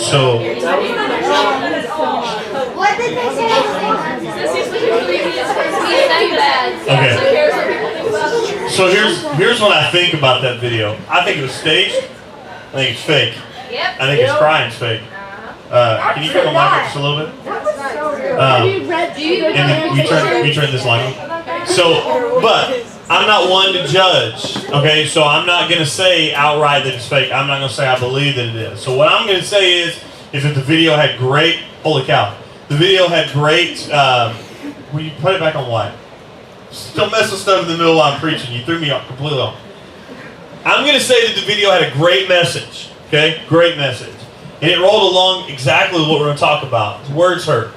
So, What did they say? okay. So here's what I think about that video. I think it was staged. I think it's fake. I think his crying's fake. Can you turn the mic up just a little bit? And we turn this line on. So, but I'm not one to judge, okay? So I'm not going to say outright that it's fake. I'm not going to say I believe that it is. So what I'm going to say is that the video had great, holy cow, the video had great, will you put it back on what? Don't mess with stuff in the middle while I'm preaching. You threw me off completely off. I'm going to say that the video had a great message, okay? Great message. And it rolled along exactly what we're going to talk about. Words hurt.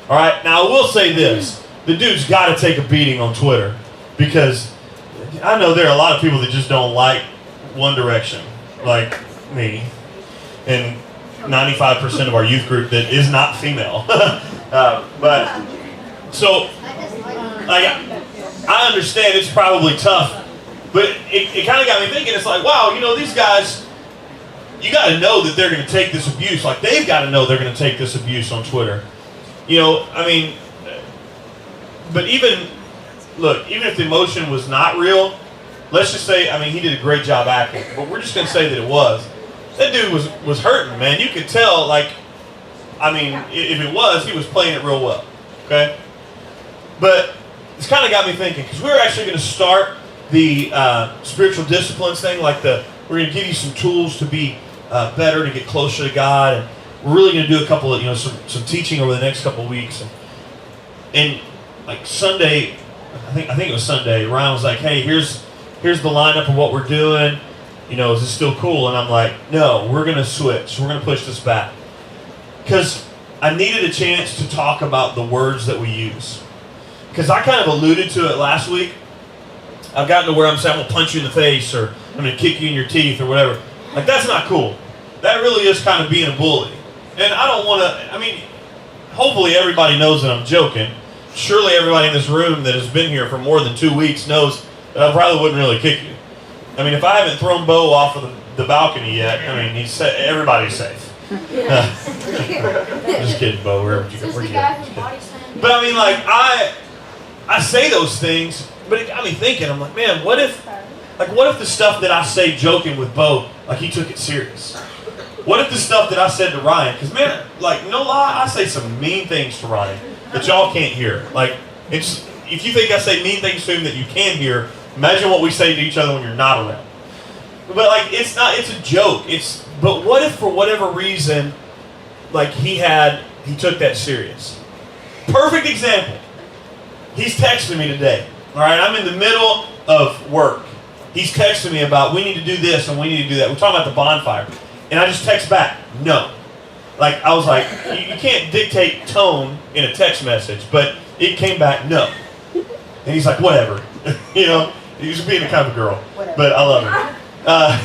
All right? Now, I will say this. The dude's got to take a beating on Twitter because I know there are a lot of people that just don't like One Direction, like me, and 95% of our youth group that is not female. But, so, like, I understand it's probably tough, but it kind of got me thinking, it's like, wow, you know, these guys, you got to know that they're going to take this abuse. Like, they've got to know they're going to take this abuse on Twitter. You know, I mean, but even, look, even if the emotion was not real, let's just say, I mean, he did a great job acting, but we're just going to say that it was. That dude was hurting, man. You could tell, like, I mean, if it was, he was playing it real well, okay? But it's kind of got me thinking, because we're actually going to start the spiritual disciplines thing, like we're going to give you some tools to be better, to get closer to God, and we're really going to do a couple of, you know, some teaching over the next couple of weeks. And like Sunday, I think it was Sunday, Ryan was like, hey, here's the lineup of what we're doing. You know, is this still cool? And I'm like, no, we're going to switch. We're going to push this back. Because I needed a chance to talk about the words that we use. Because I kind of alluded to it last week. I've gotten to where I'm saying, I'm going to punch you in the face, or I'm going to kick you in your teeth, or whatever. Like, that's not cool. That really is kind of being a bully. And I don't want to, I mean, hopefully everybody knows that I'm joking. Surely everybody in this room that has been here for more than 2 weeks knows that I probably wouldn't really kick you. I mean, if I haven't thrown Bo off of the balcony yet, I mean, everybody's safe. Just kidding, Bo, wherever you go. But I mean, like, I say those things, but it got me thinking. I'm like, man, what if the stuff that I say joking with Bo, like, he took it serious? What if the stuff that I said to Ryan, because, man, like, no lie, I say some mean things to Ryan that y'all can't hear. Like, if you think I say mean things to him that you can hear, imagine what we say to each other when you're not around. But, like, it's a joke. But what if, for whatever reason, like, he took that serious? Perfect example. He's texting me today. All right, I'm in the middle of work. He's texting me about, we need to do this and we need to do that. We're talking about the bonfire. And I just text back, no. Like, I was like, you can't dictate tone in a text message, but it came back, no. And he's like, whatever. You know, he's being a kind of a girl, but I love him. But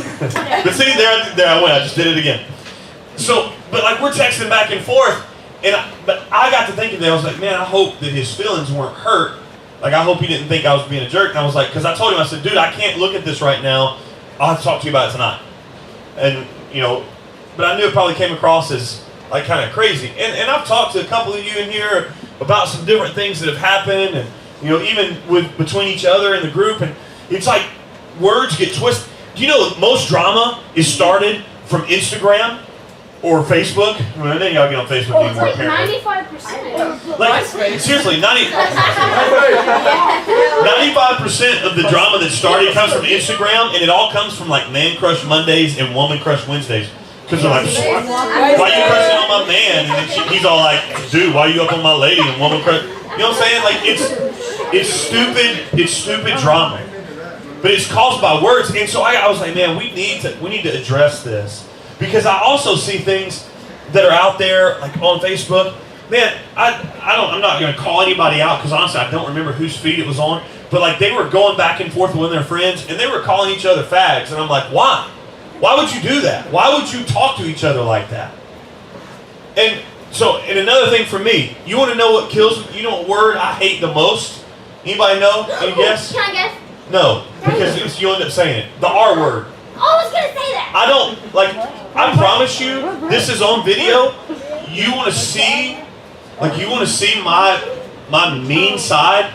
see, there I went. I just did it again. So, but like, we're texting back and forth, but I got to thinking that I was like, man, I hope that his feelings weren't hurt. Like, I hope he didn't think I was being a jerk. And I was like, because I told him, I said, dude, I can't look at this right now. I'll have to talk to you about it tonight. And, you know, but I knew it probably came across as, like, kind of crazy. And I've talked to a couple of you in here about some different things that have happened, and, you know, even between each other in the group. And it's like words get twisted. Do you know most drama is started from Instagram or Facebook? Well, then y'all get on Facebook anymore, like apparently. 95%. Like, seriously, 95% of the drama that started comes from Instagram, and it all comes from, like, Man Crush Mondays and Woman Crush Wednesdays. Because they're like, why you crushing on my man? And then he's all like, dude, why you up on my lady and Woman Crush? You know what I'm saying? Like, it's stupid drama. But it's caused by words. And so I was like, man, we need to address this. Because I also see things that are out there, like on Facebook. Man, I'm not going to call anybody out, because honestly, I don't remember whose feed it was on. But, like, they were going back and forth with their friends, and they were calling each other fags. And I'm like, why? Why would you do that? Why would you talk to each other like that? And so, and another thing for me, you want to know what kills me? You know what word I hate the most? Anybody know? Any guess? Can I guess? No, because you end up saying it. The R word. I was going to say that. I I promise you, this is on video. You want to see, my mean side?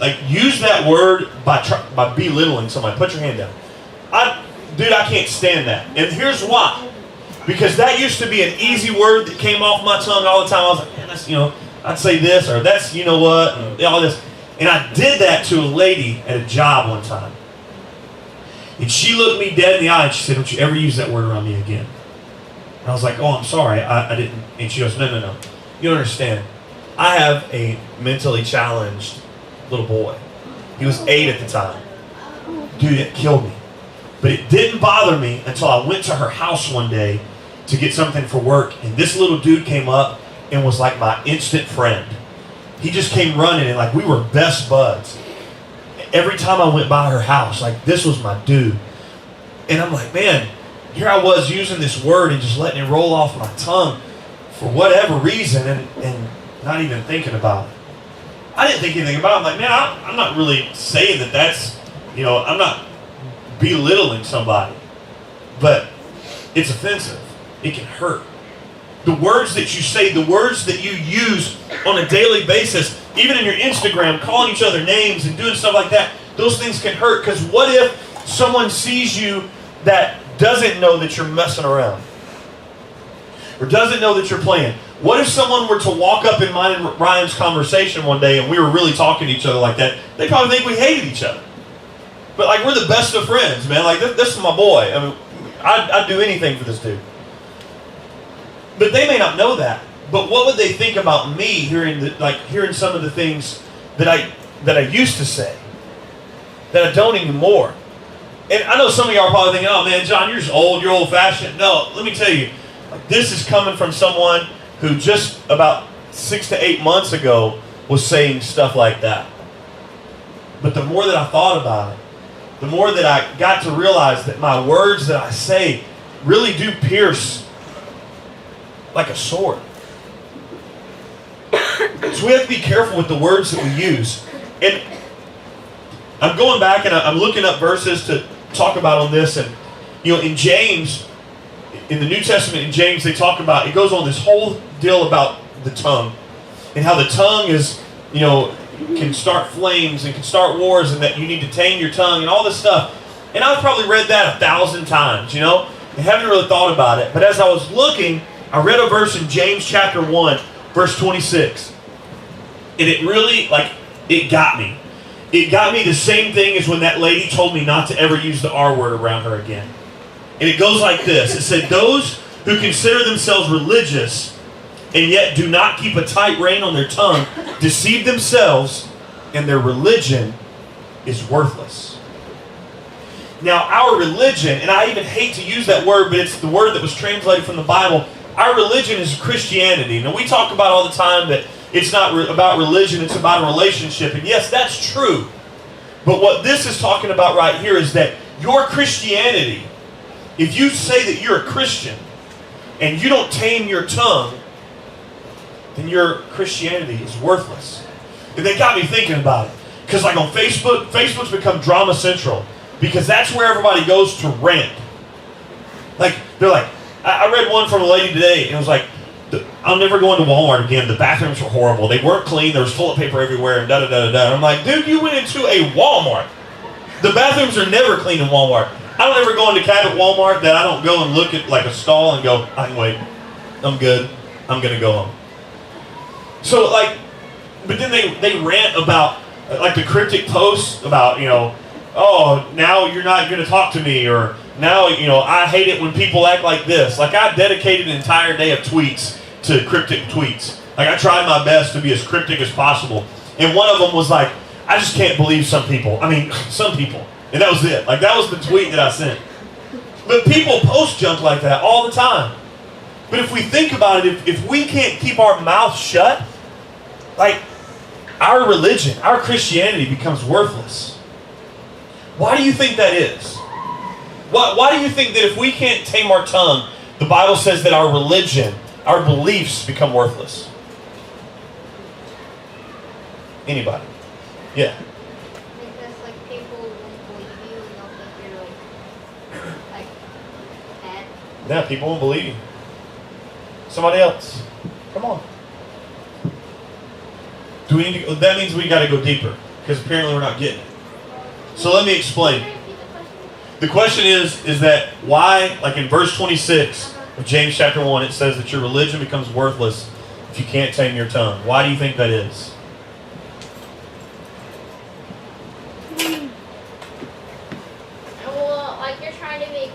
Like, use that word by belittling somebody. Put your hand down. Dude, I can't stand that. And here's why. Because that used to be an easy word that came off my tongue all the time. I was like, man, that's, I'd say this, or that's, you know what, and all this. And I did that to a lady at a job one time. And she looked me dead in the eye and she said, don't you ever use that word around me again. And I was like, oh, I'm sorry, I didn't. And she goes, no. You don't understand. I have a mentally challenged little boy. He was 8 at the time. Dude, it killed me. But it didn't bother me until I went to her house one day to get something for work. And this little dude came up and was like my instant friend. He just came running and like we were best buds. Every time I went by her house, like this was my dude. And I'm like, man, here I was using this word and just letting it roll off my tongue for whatever reason and not even thinking about it. I didn't think anything about it. I'm like, man, I'm not really saying that's, I'm not belittling somebody. But it's offensive. It can hurt. The words that you say, the words that you use on a daily basis, even in your Instagram, calling each other names and doing stuff like that, those things can hurt. Because what if someone sees you that doesn't know that you're messing around? Or doesn't know that you're playing? What if someone were to walk up in mine and Ryan's conversation one day and we were really talking to each other like that? They'd probably think we hated each other. But like, we're the best of friends, man. Like, this is my boy. I mean, I'd do anything for this dude. But they may not know that. But what would they think about me hearing some of the things that I used to say that I don't anymore? And I know some of y'all are probably thinking, oh man, John, you're just old, you're old-fashioned. No, let me tell you, this is coming from someone who just about 6 to 8 months ago was saying stuff like that. But the more that I thought about it, the more that I got to realize that my words that I say really do pierce like a sword. So we have to be careful with the words that we use. And I'm going back and I'm looking up verses to talk about on this. And, in James, in the New Testament, in James, they talk about, it goes on this whole deal about the tongue. And how the tongue is, can start flames and can start wars and that you need to tame your tongue and all this stuff. And I've probably read that 1,000 times, and haven't really thought about it. But as I was looking, I read a verse in James chapter 1, verse 26. And it really, it got me. It got me the same thing as when that lady told me not to ever use the R word around her again. And it goes like this. It said, those who consider themselves religious and yet do not keep a tight rein on their tongue deceive themselves, and their religion is worthless. Now, our religion, and I even hate to use that word, but it's the word that was translated from the Bible. Our religion is Christianity. Now, we talk about all the time that it's not about religion, it's about a relationship. And yes, that's true. But what this is talking about right here is that your Christianity, if you say that you're a Christian and you don't tame your tongue, then your Christianity is worthless. And they got me thinking about it. Because like on Facebook's become drama central. Because that's where everybody goes to rant. Like, they're like, I read one from a lady today, and it was like, I'm never going to Walmart again. The bathrooms were horrible. They weren't clean. There was toilet paper everywhere, and da-da-da-da-da. I'm like, dude, you went into a Walmart. The bathrooms are never clean in Walmart. I don't ever go into Cabot Walmart that I don't go and look at like a stall and go, I can wait. I'm good. I'm going to go home. So but then they rant about like the cryptic posts about, oh, now you're not going to talk to me, or now, I hate it when people act like this. Like, I dedicated an entire day of tweets to cryptic tweets. Like, I tried my best to be as cryptic as possible. And one of them was like, I just can't believe some people. I mean, some people. And that was it. Like, that was the tweet that I sent. But people post junk like that all the time. But if we think about it, if we can't keep our mouth shut, like, our religion, our Christianity becomes worthless. Why do you think that is? Why do you think that if we can't tame our tongue, the Bible says that our religion, our beliefs become worthless? Anybody? Yeah. Because people won't believe you and they'll think you're like bad. Now people won't believe you. Somebody else. Come on. Do we need to? That means we got to go deeper because apparently we're not getting it. So let me explain. Can you repeat the question? The question is that why, like in verse 26 of James chapter 1, it says that your religion becomes worthless if you can't tame your tongue. Why do you think that is? Well, like you're trying to be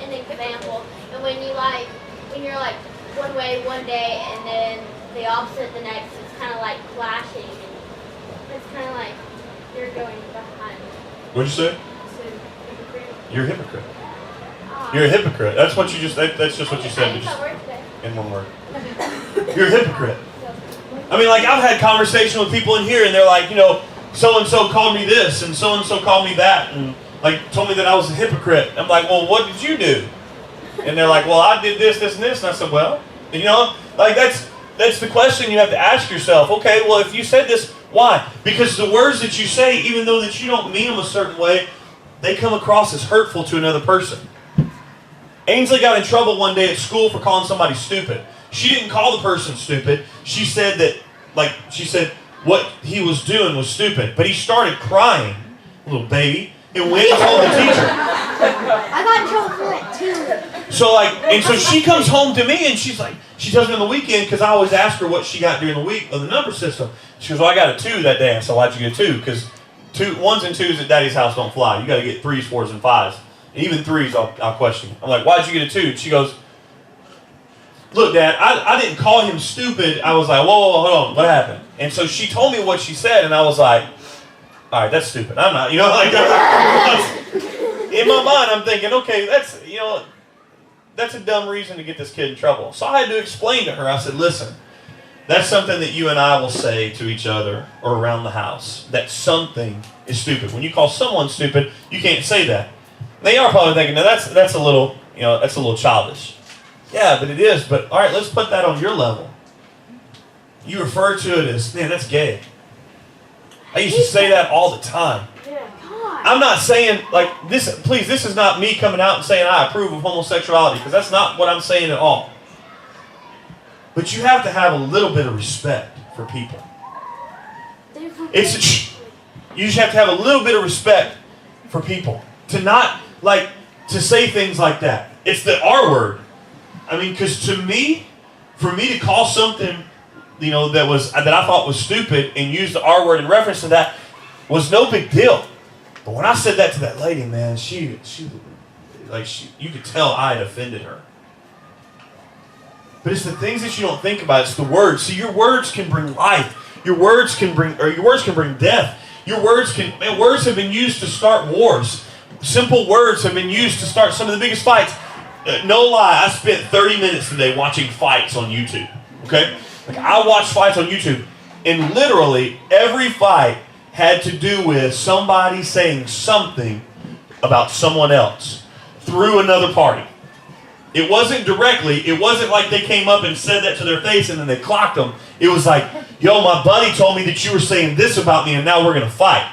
an example, and when you're like one way one day and then the opposite the next, it's kind of like clashing, and it's kind of like you're going behind. What'd you say? So, hypocrite. You're a hypocrite. Ah. You're a hypocrite. That's what you just. That's just what you I said. used that word today. In one word. You're a hypocrite. I mean, like I've had conversation with people in here, and they're like, so and so called me this, and so called me that, and like told me that I was a hypocrite. I'm like, well, what did you do? And they're like, well, I did this, this, and this, and I said, well, like that's the question you have to ask yourself. Okay, well, if you said this, why? Because the words that you say, even though that you don't mean them a certain way, they come across as hurtful to another person. Ainsley got in trouble one day at school for calling somebody stupid. She didn't call the person stupid. She said what he was doing was stupid. But he started crying, little baby, and went and told the teacher. I got in trouble for that too. So she comes home to me and she's like, she tells me on the weekend, because I always ask her what she got during the week of the number system. She goes, well, I got a 2 that day. I said, why'd you get a 2? Because 1s and 2s at Daddy's house don't fly. You got to get 3s, 4s, and 5s. And even 3s, I'll question. I'm like, why'd you get a 2? She goes, look, Dad, I didn't call him stupid. I was like, whoa, hold on, what happened? And so she told me what she said, and I was like, all right, that's stupid. I'm not, in my mind, I'm thinking, okay, that's a dumb reason to get this kid in trouble. So I had to explain to her. I said, listen, that's something that you and I will say to each other or around the house, that something is stupid. When you call someone stupid, you can't say that. They are probably thinking, now that's a little childish. Yeah, but it is. But all right, let's put that on your level. You refer to it as, man, that's gay. I used to say that all the time. I'm not saying, like, this, please, this is not me coming out and saying I approve of homosexuality, because that's not what I'm saying at all. But you have to have a little bit of respect for people. You just have to have a little bit of respect for people. To not, to say things like that. It's the R word. I mean, because for me to call something, that I thought was stupid and use the R word in reference to that was no big deal. But when I said that to that lady, man, you could tell I had offended her. But it's the things that you don't think about. It's the words. See, your words can bring life. Your words can bring death. Words have been used to start wars. Simple words have been used to start some of the biggest fights. No lie, I spent 30 minutes today watching fights on YouTube. Okay? I watched fights on YouTube, and literally every fight had to do with somebody saying something about someone else through another party. It wasn't directly. It wasn't like they came up and said that to their face and then they clocked them. It was like, yo, my buddy told me that you were saying this about me and now we're going to fight.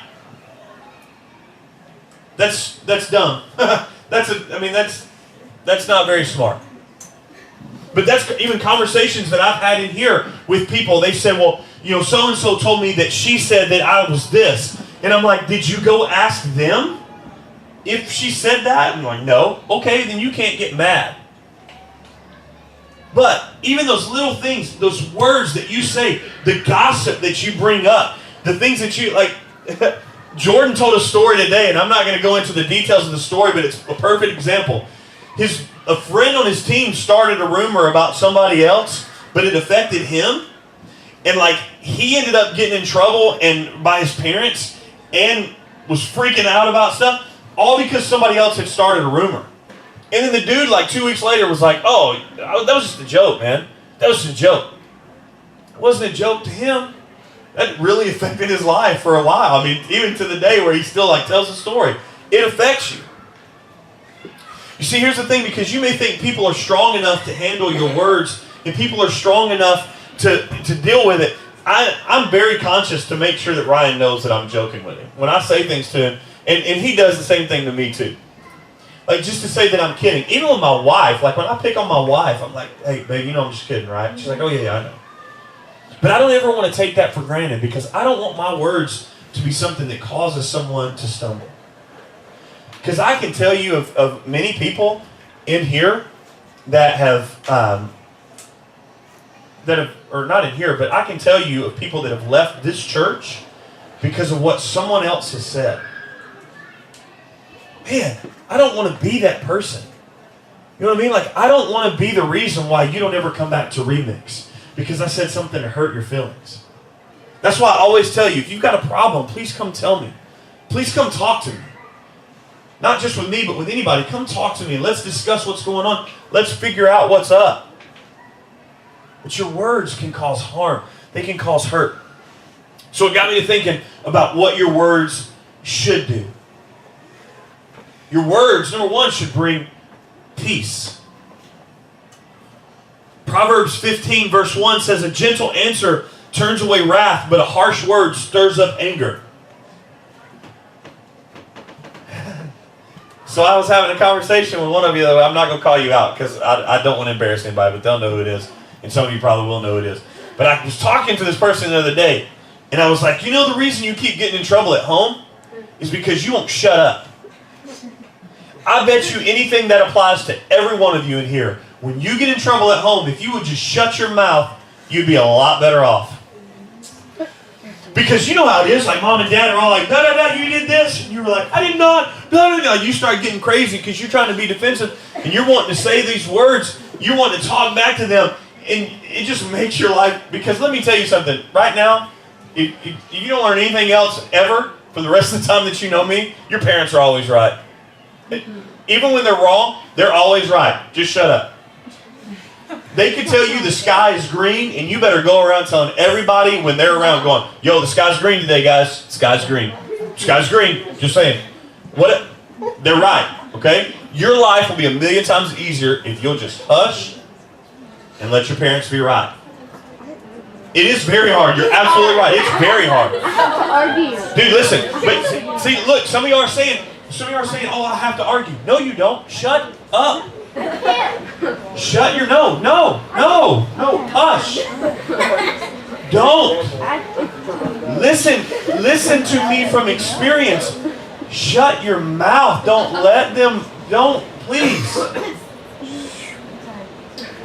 That's dumb. That's not very smart. But that's even conversations that I've had in here with people. They said, well, so-and-so told me that she said that I was this. And I'm like, did you go ask them if she said that? And I'm like, no. Okay, then you can't get mad. But even those little things, those words that you say, the gossip that you bring up, the things that you, Jordan told a story today, and I'm not going to go into the details of the story, but it's a perfect example. A friend on his team started a rumor about somebody else, but it affected him. And he ended up getting in trouble and by his parents and was freaking out about stuff, all because somebody else had started a rumor. And then the dude 2 weeks later was like, oh, that was just a joke, man. That was just a joke. It wasn't a joke to him. That really affected his life for a while. I mean, even to the day where he still tells the story. It affects you. You see, here's the thing, because you may think people are strong enough to handle your words and people are strong enough to deal with it. I'm very conscious to make sure that Ryan knows that I'm joking with him. When I say things to him, and he does the same thing to me too. Like, just to say that I'm kidding. Even with my wife, like, when I pick on my wife, I'm like, hey, babe, you know I'm just kidding, right? She's like, oh, yeah, I know. But I don't ever want to take that for granted because I don't want my words to be something that causes someone to stumble. Because I can tell you of many people in here that have, or not in here, but I can tell you of people that have left this church because of what someone else has said. Man, I don't want to be that person. You know what I mean? Like, I don't want to be the reason why you don't ever come back to Remix because I said something to hurt your feelings. That's why I always tell you, if you've got a problem, please come tell me. Please come talk to me. Not just with me, but with anybody. Come talk to me. Let's discuss what's going on. Let's figure out what's up. But your words can cause harm. They can cause hurt. So it got me to thinking about what your words should do. Your words, number one, should bring peace. Proverbs 15 verse 1 says, a gentle answer turns away wrath, but a harsh word stirs up anger. So I was having a conversation with one of you. I'm not going to call you out because I don't want to embarrass anybody, but they'll know who it is. And some of you probably will know who it is. But I was talking to this person the other day, and I was like, you know the reason you keep getting in trouble at home is because you won't shut up. I bet you anything that applies to every one of you in here, when you get in trouble at home, if you would just shut your mouth, you'd be a lot better off. Because you know how it is, like mom and dad are all like, da, you did this, and you were like, I did not, da. You start getting crazy because you're trying to be defensive, and you're wanting to say these words, you're wanting to talk back to them, and it just makes your life, because let me tell you something, right now, if you don't learn anything else ever, for the rest of the time that you know me, your parents are always right. Even when they're wrong, they're always right. Just shut up. They can tell you the sky is green, and you better go around telling everybody when they're around going, yo, the sky's green today, guys. The sky's green. The sky's green. Just saying. They're right, okay? Your life will be a million times easier if you'll just hush and let your parents be right. It is very hard. You're absolutely right. It's very hard. Dude, listen. But see, look, some of you are saying, oh, I have to argue. No, you don't. Shut up. Shut your no, hush. Don't. Listen to me from experience. Shut your mouth. Don't, please.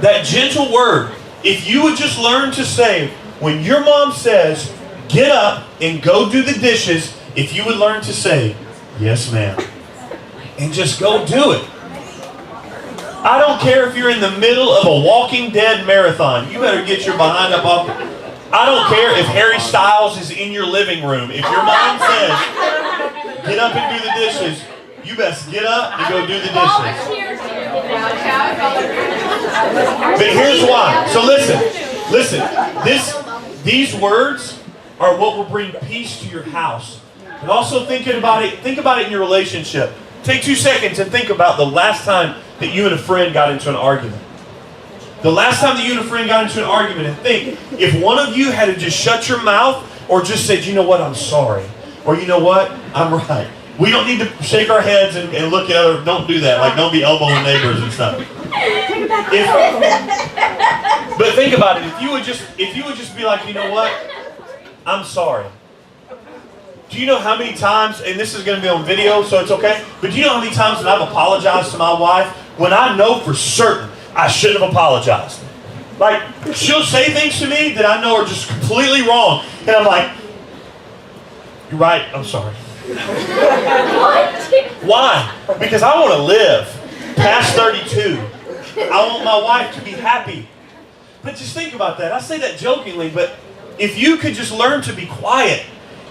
That gentle word, if you would just learn to say, when your mom says, get up and go do the dishes, if you would learn to say, yes, ma'am, and just go do it. I don't care if you're in the middle of a Walking Dead marathon. You better get your behind up off. I don't care if Harry Styles is in your living room. If your mom says, get up and do the dishes, you best get up and go do the dishes. But here's why. So listen. These words are what will bring peace to your house. And also think about it in your relationship. Take 2 seconds and think about the last time that you and a friend got into an argument. The last time that you and a friend got into an argument, and think, if one of you had to just shut your mouth or just said, you know what, I'm sorry. Or you know what, I'm right. We don't need to shake our heads and look at other, don't do that. Like, don't be elbowing neighbors and stuff. But think about it. If you would just be like, you know what, I'm sorry. Do you know how many times, and this is going to be on video, so it's okay, but do you know how many times that I've apologized to my wife when I know for certain I shouldn't have apologized? Like, she'll say things to me that I know are just completely wrong, and I'm like, you're right, I'm sorry. Why? Because I want to live past 32. I want my wife to be happy. But just think about that. I say that jokingly, but if you could just learn to be quiet,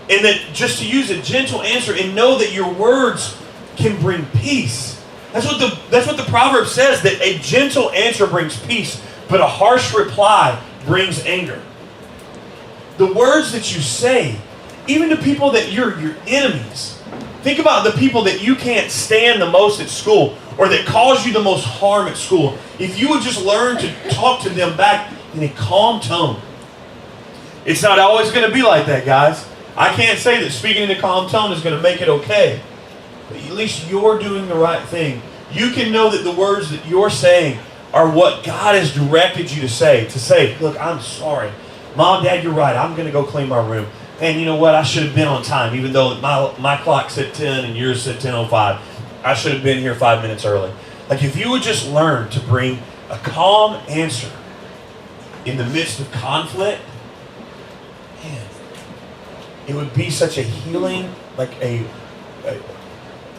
and that just to use a gentle answer and know that your words can bring peace. That's what the proverb says, that a gentle answer brings peace, but a harsh reply brings anger. The words that you say, even to people that you're your enemies. Think about the people that you can't stand the most at school or that cause you the most harm at school. If you would just learn to talk to them back in a calm tone. It's not always going to be like that, guys. I can't say that speaking in a calm tone is going to make it okay. But at least you're doing the right thing you can know that the words that you're saying are what God has directed you to say. To say, look, I'm sorry. Mom, Dad, you're right. I'm going to go clean my room. And you know what? I should have been on time, even though my clock said 10 and yours said 10:05. I should have been here 5 minutes early. Like if you would just learn to bring a calm answer in the midst of conflict, man, it would be such a healing, like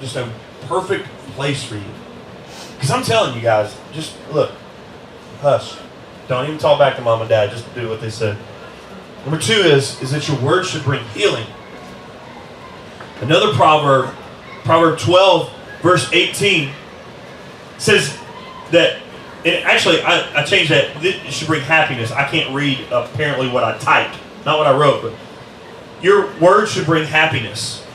just a perfect place for you. Because I'm telling you guys, just look, hush. Don't even talk back to mom and dad. Just do what they said. Number 2 is that your words should bring healing. Another proverb, Proverb 12, verse 18, says that, and actually I changed that, it should bring happiness. I can't read apparently what I typed, not what I wrote, but your words should bring happiness.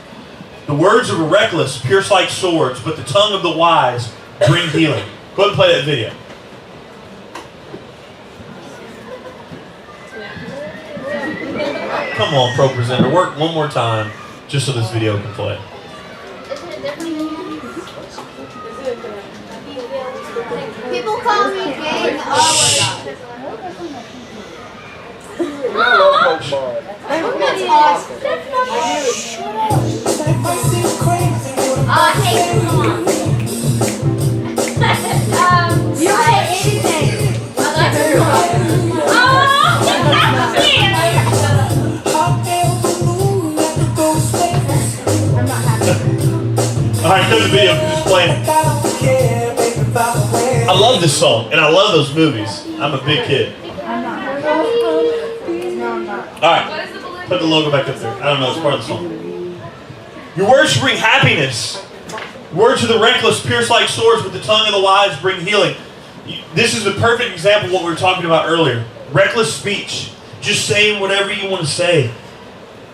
The words of the reckless pierce like swords, but the tongue of the wise bring healing. Go ahead and play that video. Come on, Pro Presenter, work one more time just so this video can play. People call me gay. I hate your mom. You hate anything. I like your mom. All right, here's the video. Just playing. I love this song, and I love those movies. I'm a big kid. All right, put the logo back up there. I don't know, it's part of the song. Your words should bring happiness. Words of the reckless pierce like swords, but the tongue of the wise bring healing. This is a perfect example of what we were talking about earlier. Reckless speech. Just saying whatever you want to say.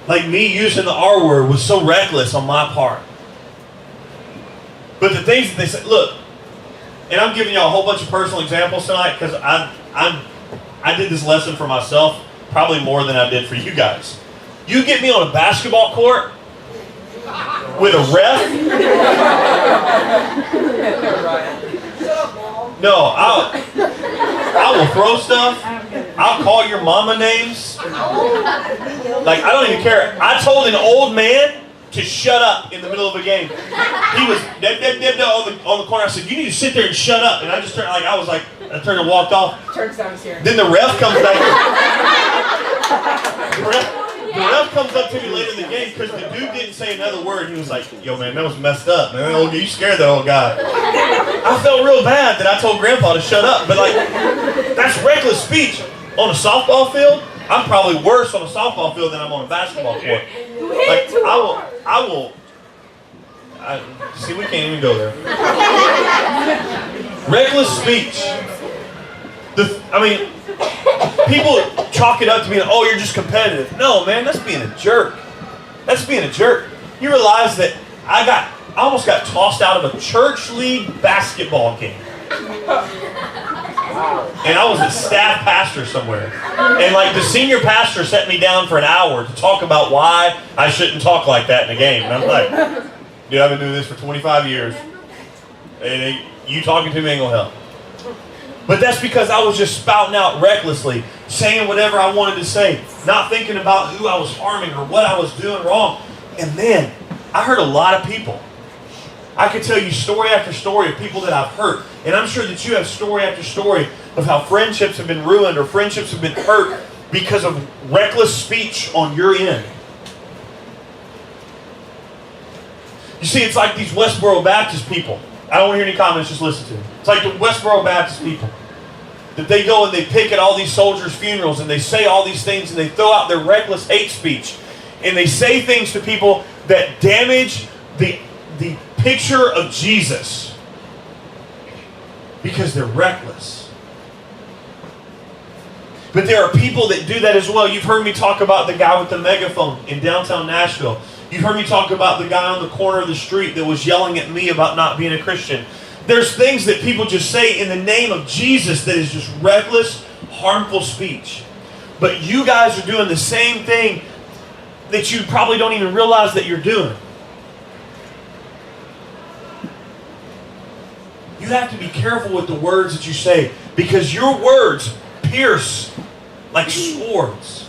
Like me using the R word was so reckless on my part. But the things that they say, look, and I'm giving y'all a whole bunch of personal examples tonight because I did this lesson for myself probably more than I did for you guys. You get me on a basketball court with a ref. No, I will throw stuff. I'll call your mama names. Like, I don't even care. I told an old man to shut up in the middle of a game. He was on the corner. I said, you need to sit there and shut up. And I just turned, I turned and walked off. Turns down here. Then the ref comes back. The ref comes up to me later in the game because the dude didn't say another word. He was like, yo, man, that was messed up, man. You scared that old guy. I felt real bad that I told Grandpa to shut up. But, like, that's reckless speech. On a softball field, I'm probably worse on a softball field than I'm on a basketball court. Like, see, we can't even go there. Reckless speech. People chalk it up to being, oh, you're just competitive. No, man, that's being a jerk. That's being a jerk. You realize that I almost got tossed out of a church league basketball game. And I was a staff pastor somewhere. And like the senior pastor set me down for an hour to talk about why I shouldn't talk like that in a game. And I'm like, dude, I've been doing this for 25 years. And you talking to me ain't gonna help. But that's because I was just spouting out recklessly, saying whatever I wanted to say, not thinking about who I was harming or what I was doing wrong. And man, I hurt a lot of people. I could tell you story after story of people that I've hurt. And I'm sure that you have story after story of how friendships have been ruined or friendships have been hurt because of reckless speech on your end. You see, it's like these Westboro Baptist people. I don't want to hear any comments, just listen to them. It's like the Westboro Baptist people. That they go and they pick at all these soldiers' funerals and they say all these things and they throw out their reckless hate speech. And they say things to people that damage the picture of Jesus because they're reckless. But there are people that do that as well. You've heard me talk about the guy with the megaphone in downtown Nashville. You've heard me talk about the guy on the corner of the street that was yelling at me about not being a Christian. There's things that people just say in the name of Jesus that is just reckless, harmful speech. But you guys are doing the same thing that you probably don't even realize that you're doing. You have to be careful with the words that you say, because your words pierce like swords.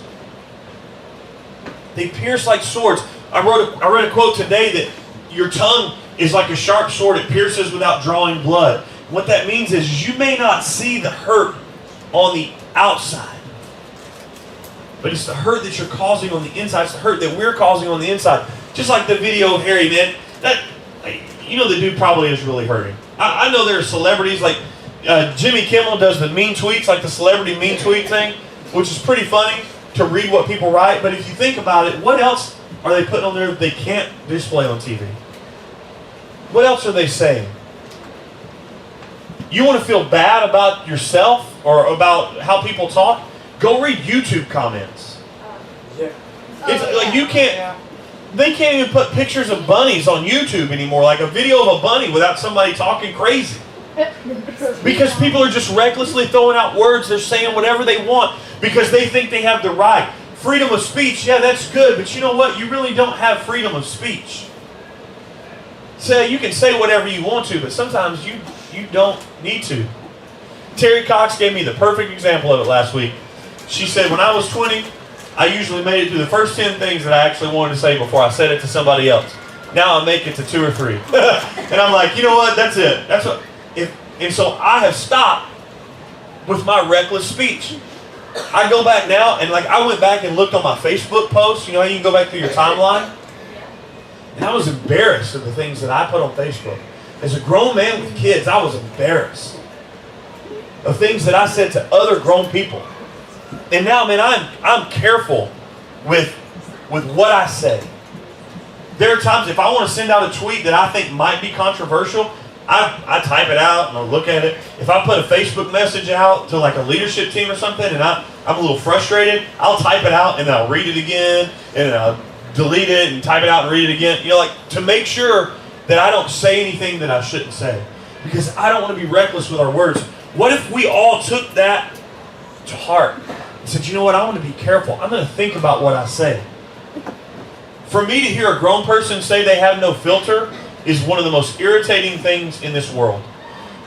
They pierce like swords. I read a quote today that your tongue is like a sharp sword. It pierces without drawing blood. What that means is you may not see the hurt on the outside, but it's the hurt that you're causing on the inside. It's the hurt that we're causing on the inside. Just like the video of Harry, man. You know the dude probably is really hurting. I know there are celebrities like Jimmy Kimmel does the mean tweets, like the celebrity mean tweet thing, which is pretty funny to read what people write. But if you think about it, what else are they putting on there that they can't display on TV? What else are they saying? You want to feel bad about yourself or about how people talk? Go read YouTube comments. It's like you can't. They can't even put pictures of bunnies on YouTube anymore, like a video of a bunny without somebody talking crazy. Because people are just recklessly throwing out words. They're saying whatever they want because they think they have the right. Freedom of speech, yeah, that's good, but you know what? You really don't have freedom of speech. So you can say whatever you want to, but sometimes you don't need to. Terry Cox gave me the perfect example of it last week. She said, when I was 20, I usually made it through the first 10 things that I actually wanted to say before I said it to somebody else. Now I make it to 2 or 3. And I'm like, you know what? That's it. That's what. And so I have stopped with my reckless speech. I go back now, and like I went back and looked on my Facebook posts. You know how you can go back through your timeline? And I was embarrassed of the things that I put on Facebook. As a grown man with kids, I was embarrassed of things that I said to other grown people. And now, man, I'm careful with what I say. There are times if I want to send out a tweet that I think might be controversial, I type it out and I'll look at it. If I put a Facebook message out to like a leadership team or something and I'm a little frustrated, I'll type it out and then I'll read it again and then I'll delete it and type it out and read it again. You know, like to make sure that I don't say anything that I shouldn't say. Because I don't want to be reckless with our words. What if we all took that to heart and said, you know what, I want to be careful. I'm going to think about what I say. For me to hear a grown person say they have no filter is one of the most irritating things in this world.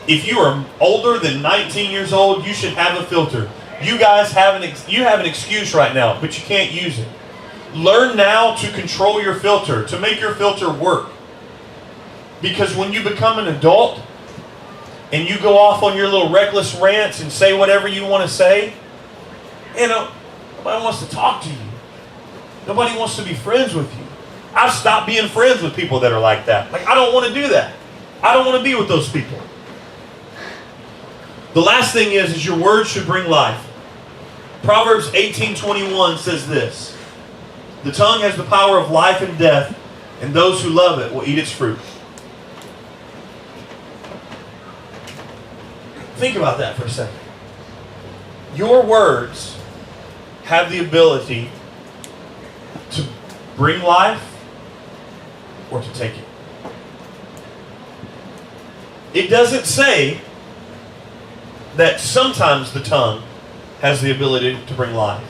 If you are older than 19 years old, you should have a filter. You guys have an excuse right now, but you can't use it. Learn now to control your filter, to make your filter work. Because when you become an adult and you go off on your little reckless rants and say whatever you want to say, nobody wants to talk to you. Nobody wants to be friends with you. I've stopped being friends with people that are like that. Like, I don't want to do that. I don't want to be with those people. The last thing is your words should bring life. Proverbs 18:21 says this: the tongue has the power of life and death, and those who love it will eat its fruit. Think about that for a second. Your words have the ability to bring life or to take it. It doesn't say that sometimes the tongue has the ability to bring life.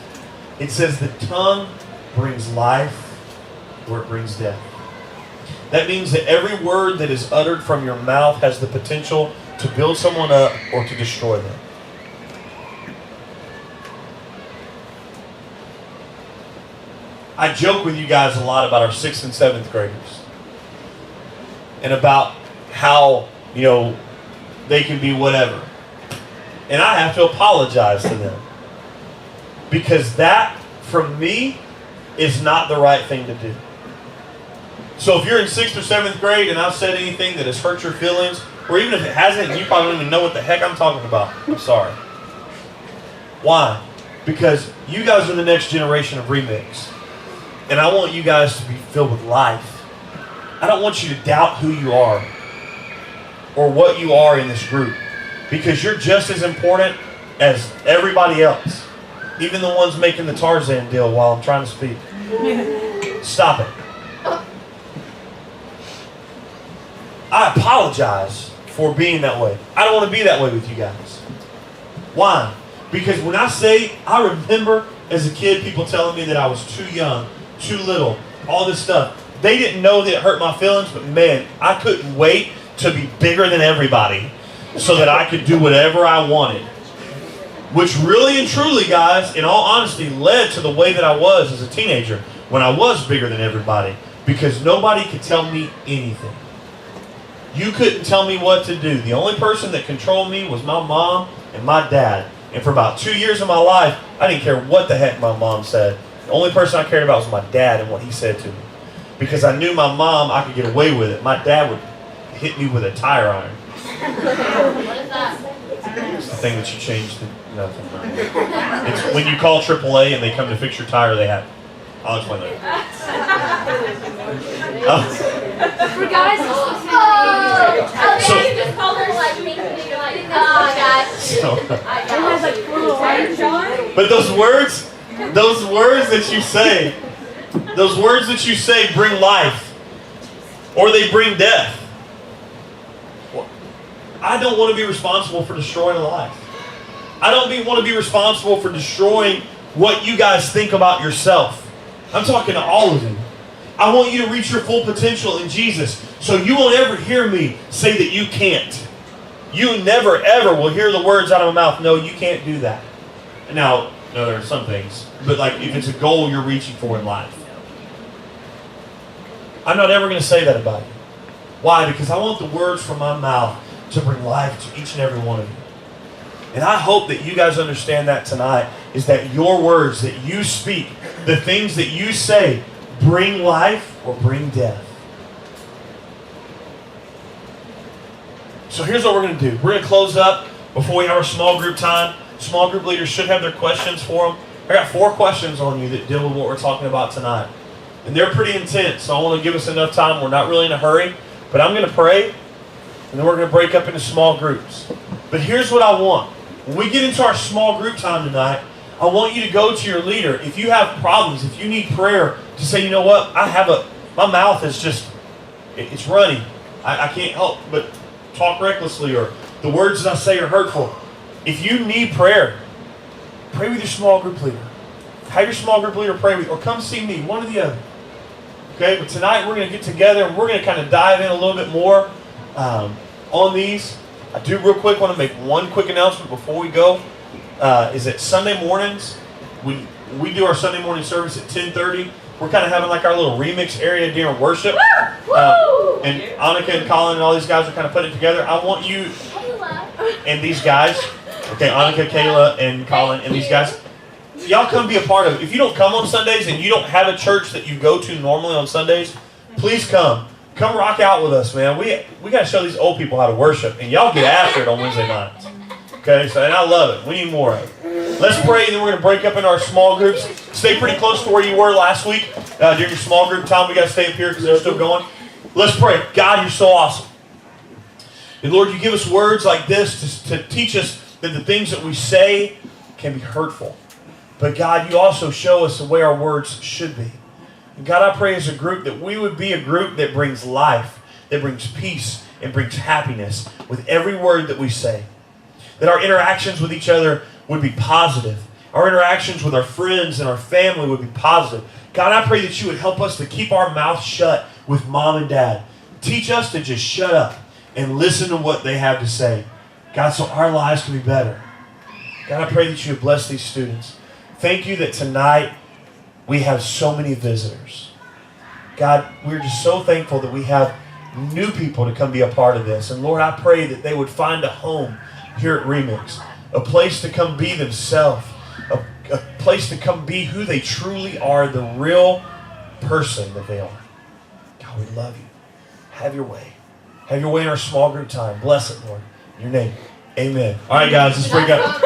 It says the tongue brings life or it brings death. That means that every word that is uttered from your mouth has the potential to build someone up or to destroy them. I joke with you guys a lot about our 6th and 7th graders. And about how, they can be whatever. And I have to apologize to them. Because that, from me, is not the right thing to do. So if you're in 6th or 7th grade and I've said anything that has hurt your feelings, or even if it hasn't, you probably don't even know what the heck I'm talking about, I'm sorry. Why? Because you guys are the next generation of Remix. And I want you guys to be filled with life. I don't want you to doubt who you are or what you are in this group. Because you're just as important as everybody else. Even the ones making the Tarzan deal while I'm trying to speak. Stop it. I apologize for being that way. I don't want to be that way with you guys. Why? Because when I remember as a kid people telling me that I was too young, too little, all this stuff. They didn't know that it hurt my feelings, but man, I couldn't wait to be bigger than everybody. so that I could do whatever I wanted. Which really and truly, guys, in all honesty, led to the way that I was as a teenager when I was bigger than everybody, because nobody could tell me anything. You couldn't tell me what to do. The only person that controlled me was my mom and my dad. And for about 2 years of my life, I didn't care what the heck my mom said. The only person I cared about was my dad and what he said to me. Because I knew my mom, I could get away with it. My dad would hit me with a tire iron. What is that? It's the thing that you changed to nothing. It's when you call AAA and they come to fix your tire, they have. I'll explain that. For guys, you just called her like me, and you're like, oh, guys. But those words that you say bring life, or they bring death. I don't want to be responsible for destroying a life. I don't want to be responsible for destroying what you guys think about yourself. I'm talking to all of you. I want you to reach your full potential in Jesus, so you won't ever hear me say that you can't. You never ever will hear the words out of my mouth, no, you can't do that. Now, no, there are some things, but like if it's a goal you're reaching for in life, I'm not ever going to say that about you. Why? Because I want the words from my mouth to bring life to each and every one of you. And I hope that you guys understand that tonight, is that your words that you speak, the things that you say, bring life or bring death. So here's what we're going to do. We're going to close up before we have our small group time. Small group leaders should have their questions for them. I got 4 questions on you that deal with what we're talking about tonight. And they're pretty intense, so I want to give us enough time. We're not really in a hurry. But I'm going to pray, and then we're going to break up into small groups. But here's what I want. When we get into our small group time tonight, I want you to go to your leader. If you have problems, if you need prayer, to say, you know what, my mouth is just, it's running. I can't help but talk recklessly, or the words that I say are hurtful. If you need prayer, pray with your small group leader. Have your small group leader pray with you, or come see me, one or the other. Okay, but tonight we're going to get together and we're going to kind of dive in a little bit more on these. I do real quick want to make one quick announcement before we go. Is that Sunday mornings, we do our Sunday morning service at 10:30. We're kind of having like our little remix area during worship. And Annika and Colin and all these guys are kind of putting it together. I want you and these guys, okay, Annika, Kayla, and Colin, and these guys, y'all come be a part of it. If you don't come on Sundays and you don't have a church that you go to normally on Sundays, please come. Come rock out with us, man. We got to show these old people how to worship, and y'all get after it on Wednesday nights. Okay, so, and I love it. We need more of it. Let's pray, and then we're going to break up into our small groups. Stay pretty close to where you were last week. During your small group time, we got to stay up here because they're still going. Let's pray. God, you're so awesome. And Lord, you give us words like this to teach us that the things that we say can be hurtful. But God, you also show us the way our words should be. And God, I pray as a group that we would be a group that brings life, that brings peace, and brings happiness with every word that we say. That our interactions with each other would be positive. Our interactions with our friends and our family would be positive. God, I pray that you would help us to keep our mouth shut with mom and dad. Teach us to just shut up and listen to what they have to say. God, so our lives can be better. God, I pray that you would bless these students. Thank you that tonight we have so many visitors. God, we're just so thankful that we have new people to come be a part of this. And Lord, I pray that they would find a home here at Remix, a place to come be themselves, a place to come be who they truly are, the real person that they are. God, we love you. Have your way. Have your way in our small group time. Bless it, Lord. In your name. Amen. All right, guys, let's break up.